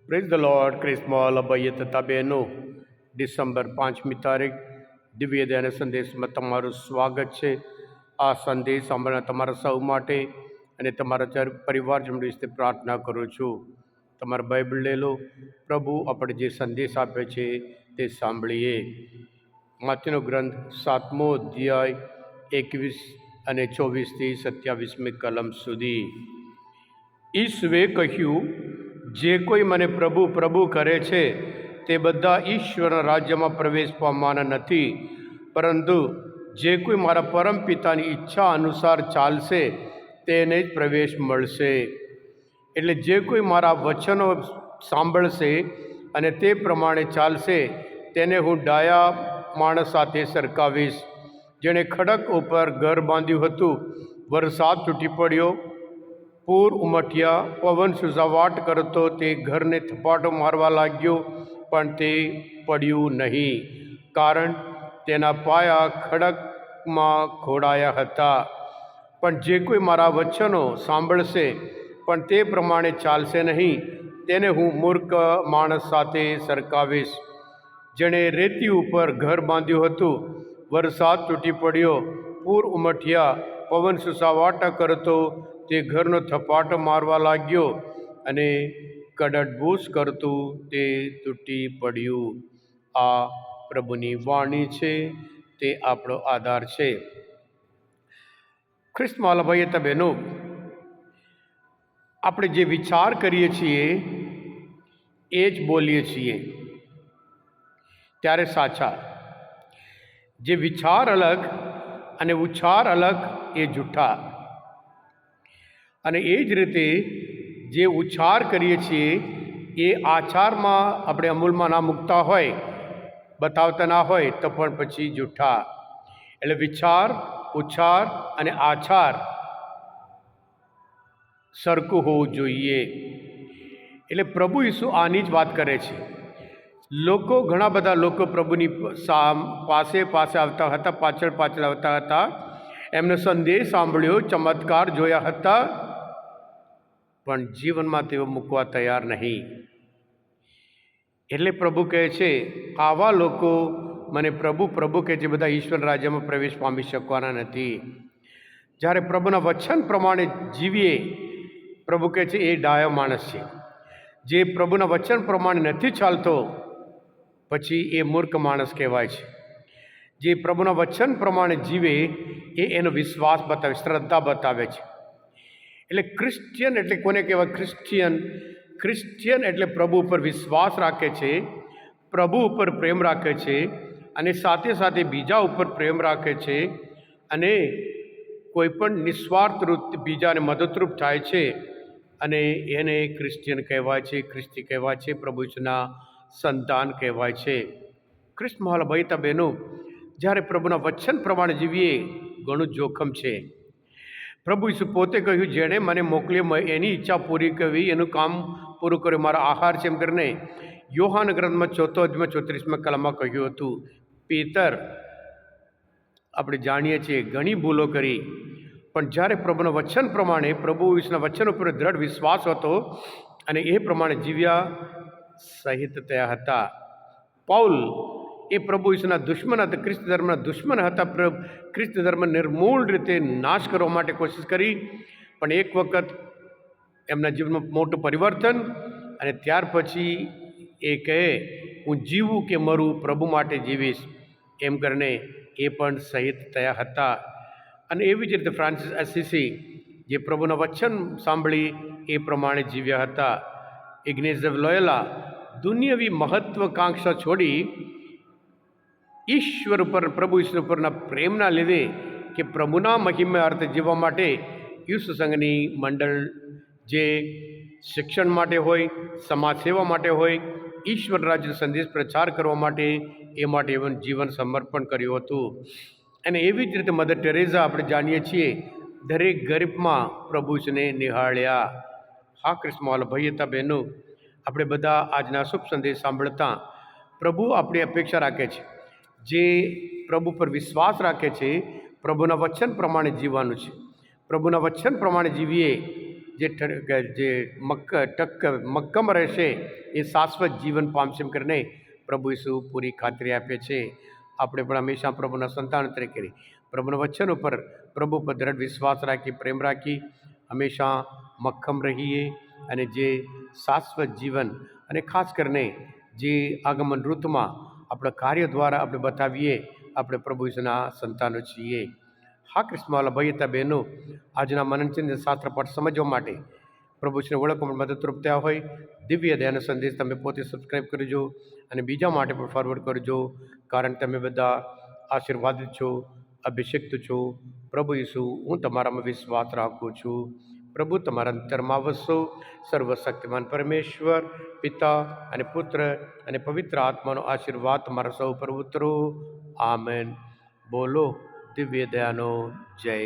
Praise the lord. ક્રિસ્મોલ અભય તથા બહેનો, ડિસેમ્બર 5મી તારીખ દિવ્યદાન સંદેશમાં તમારું સ્વાગત છે. આ સંદેશ સાંભળનાર તમારા સૌ માટે અને તમારા પરિવારજનો વિશે પ્રાર્થના કરું છું. તમારા બાઇબલ લઈ લો. પ્રભુ આપણે જે સંદેશ આપે છે તે સાંભળીએ. માથેનો ગ્રંથ 7મો અધ્યાય 21 અને 24થી 27મી કલમ સુધી. ઈસુએ કહ્યું, જે કોઈ મને પ્રભુ પ્રભુ કરે છે તે બધા ઈશ્વરના રાજ્યમાં પ્રવેશ પામવાના નથી, પરંતુ જે કોઈ મારા પરમ પિતાની ઈચ્છા અનુસાર ચાલશે તેને જ પ્રવેશ મળશે. એટલે જે કોઈ મારા વચનો સાંભળશે અને તે પ્રમાણે ચાલશે તેને હું ડાયા માણસ સાથે સરખાવીશ, જેણે ખડક ઉપર ઘર બાંધ્યું હતું. વરસાદ તૂટી પડ્યો, પૂર ઉમટ્યા, પવન સુઝાવાટ કરતો તે ઘરને થપાટો મારવા લાગ્યો, પણ તે પડ્યું નહીં, કારણ તેના પાયા ખડકમાં ખોડાયા હતા. પણ જે કોઈ મારા વચનો સાંભળશે પણ તે પ્રમાણે ચાલશે નહીં, તેને હું મૂર્ખ માણસ સાથે સરખાવીશ, જેણે રેતી ઉપર ઘર બાંધ્યું હતું. વરસાદ તૂટી પડ્યો, પૂર ઉમટ્યા, પવન સુસાવાટા કરતો તે ઘરનો થપાટો મારવા લાગ્યો, અને કડડભૂસ કરતું તે તૂટી પડ્યું. આ પ્રભુની વાણી છે, તે આપણો આધાર છે. ખ્રિસ્તમાં ભાઈ બહેનો, આપણે જે વિચાર કરીએ છીએ એ જ બોલીએ છીએ ત્યારે સાચા. જે વિચાર અલગ અને ઉચ્ચાર અલગ એ જૂઠા. અને એ જ રીતે જે ઉચ્ચાર કરીએ છીએ એ આચારમાં આપણે અમૂલમાં ના મૂકતા હોય, બતાવતા ના હોય તો પણ પછી જૂઠા. એટલે વિચાર, ઉચ્ચાર અને આચાર સરખું હોવું જોઈએ. એટલે પ્રભુ ઈસુ આની જ વાત કરે છે. ઘણા બધા લોકો પ્રભુની પાસે આવતા હતા, પાછળ આવતા હતા. એમનો સંદેશ સાંભળ્યો, ચમત્કાર જોયા હતા, પણ જીવનમાં તેઓ મૂકવા તૈયાર નહીં. એટલે પ્રભુ કહે છે, આવા લોકો મને પ્રભુ પ્રભુ કહે છે, બધા ઈશ્વર રાજ્યમાં પ્રવેશ પામી શકવાના નથી. જ્યારે પ્રભુના વચન પ્રમાણે જીવીએ, પ્રભુ કહે છે એ ડાયો માણસ છે. જે પ્રભુના વચન પ્રમાણે નથી ચાલતો પછી એ મૂર્ખ માણસ કહેવાય છે. જે પ્રભુના વચન પ્રમાણે જીવે એ એનો વિશ્વાસ બતાવે, શ્રદ્ધા બતાવે છે. એટલે ક્રિશ્ચિયન એટલે કોને કહેવાય? ક્રિશ્ચિયન એટલે પ્રભુ ઉપર વિશ્વાસ રાખે છે, પ્રભુ ઉપર પ્રેમ રાખે છે, અને સાથે સાથે બીજા ઉપર પ્રેમ રાખે છે, અને કોઈ પણ નિસ્વાર્થ રૂપ બીજાને મદદરૂપ થાય છે, અને એને ક્રિશ્ચિયન કહેવાય છે, ખ્રિસ્તી કહેવાય છે, પ્રભુના સંતાન કહેવાય છે. ખ્રિસ્તમાં ભાઈ બહેનો, જ્યારે પ્રભુના વચન પ્રમાણે જીવીએ ઘણું જોખમ છે. પ્રભુ ઈસુ પોતે કહ્યું, જેણે મને મોકલ્યો એની ઈચ્છા પૂરી કરવી, એનું કામ પૂરું કર્યું, મારો આહાર છે એમ કરીને યોહાન ગ્રંથમાં 4 અધ્યાયમાં 34માં કલમમાં કહ્યું હતું. પેતર, આપણે જાણીએ છીએ ઘણી ભૂલો કરી, પણ જ્યારે પ્રભુના વચન પ્રમાણે, પ્રભુ ઈસુના વચન ઉપર દ્રઢ વિશ્વાસ હતો અને એ પ્રમાણે જીવ્યા, સહિત થયા હતા. પૌલ એ પ્રભુ ઈસુના દુશ્મન હતા, ખ્રિસ્ત ધર્મના દુશ્મન હતા. ખ્રિસ્ત ધર્મ નિર્મૂળ રીતે નાશ કરવા માટે કોશિશ કરી, પણ એક વખત એમના જીવનમાં મોટું પરિવર્તન, અને ત્યાર પછી એ કહે, હું જીવું કે મરું પ્રભુ માટે જીવીશ, એમ કરીને એ પણ શહીદ થયા હતા. અને એવી જ રીતે ફ્રાન્સિસ અસીસી, જે પ્રભુના વચન સાંભળી એ પ્રમાણે જીવ્યા હતા. ઇગ્નેસ ઓફ લોયોલા દુનિયાવી મહત્વકાંક્ષા છોડી ઈશ્વર ઉપર, પ્રભુ ઈશ્વર ઉપરના પ્રેમના લીધે કે પ્રભુના મહિમા અર્થે જીવવા માટે ઈસુ સંઘની મંડળ, જે શિક્ષણ માટે હોય, સમાજ સેવા માટે હોય, ઈશ્વર રાજ્ય સંદેશ પ્રચાર કરવા માટે, એ માટે જીવન સમર્પણ કર્યું હતું. અને એવી જ રીતે મધર ટેરેઝા, આપણે જાણીએ છીએ, દરેક ગરીબમાં પ્રભુ ઈસુને નિહાળ્યા. હા ક્રિસ્મોલ ભાઈ બહેનો, આપણે બધા આજના શુભ સંદેશ સાંભળતા પ્રભુ આપણી અપેક્ષા રાખે છે. જે પ્રભુ પર વિશ્વાસ રાખે છે, પ્રભુના વચન પ્રમાણે જીવવાનું છે. પ્રભુના વચન પ્રમાણે જીવીએ જે મક્કમ રહેશે એ શાશ્વત જીવન પામશે એમ કરીને પ્રભુ ઈસુ પૂરી ખાતરી આપે છે. આપણે પણ હંમેશા પ્રભુના સંતાન તરીકે પ્રભુના વચન ઉપર પ્રભુ પર દ્રઢ વિશ્વાસ રાખી, પ્રેમ રાખી હંમેશા મક્કમ રહીએ અને જે શાશ્વત જીવન અને ખાસ કરીને જે આગમન ઋતુમાં આપણા કાર્ય દ્વારા આપણે બતાવીએ આપણે પ્રભુ ઈસુના સંતાનો છીએ. હા કૃષ્ણવાલા ભાઈ હતા બહેનો, આજના મનનચિંતન શાસ્ત્ર પાઠ સમજવા માટે પ્રભુ ઈસુને ઓળખવામાં મદદરૂપ થયા હોય દિવ્ય દયાનો સંદેશ તમે પોતે સબસ્ક્રાઈબ કરજો અને બીજા માટે પણ ફોરવર્ડ કરજો, કારણ તમે બધા આશીર્વાદિત છો, અભિષિક્ત છો. પ્રભુ ઈસુ, હું તમારામાં વિશ્વાસ રાખું છું. પ્રભુ તમારા અંતરમાં વસો. સર્વશક્તિમાન પરમેશ્વર પિતા અને પુત્ર અને પવિત્ર આત્માનો આશીર્વાદ તમારા સૌ પર ઉતરો. આમેન. બોલો દિવ્ય દયાનો જય.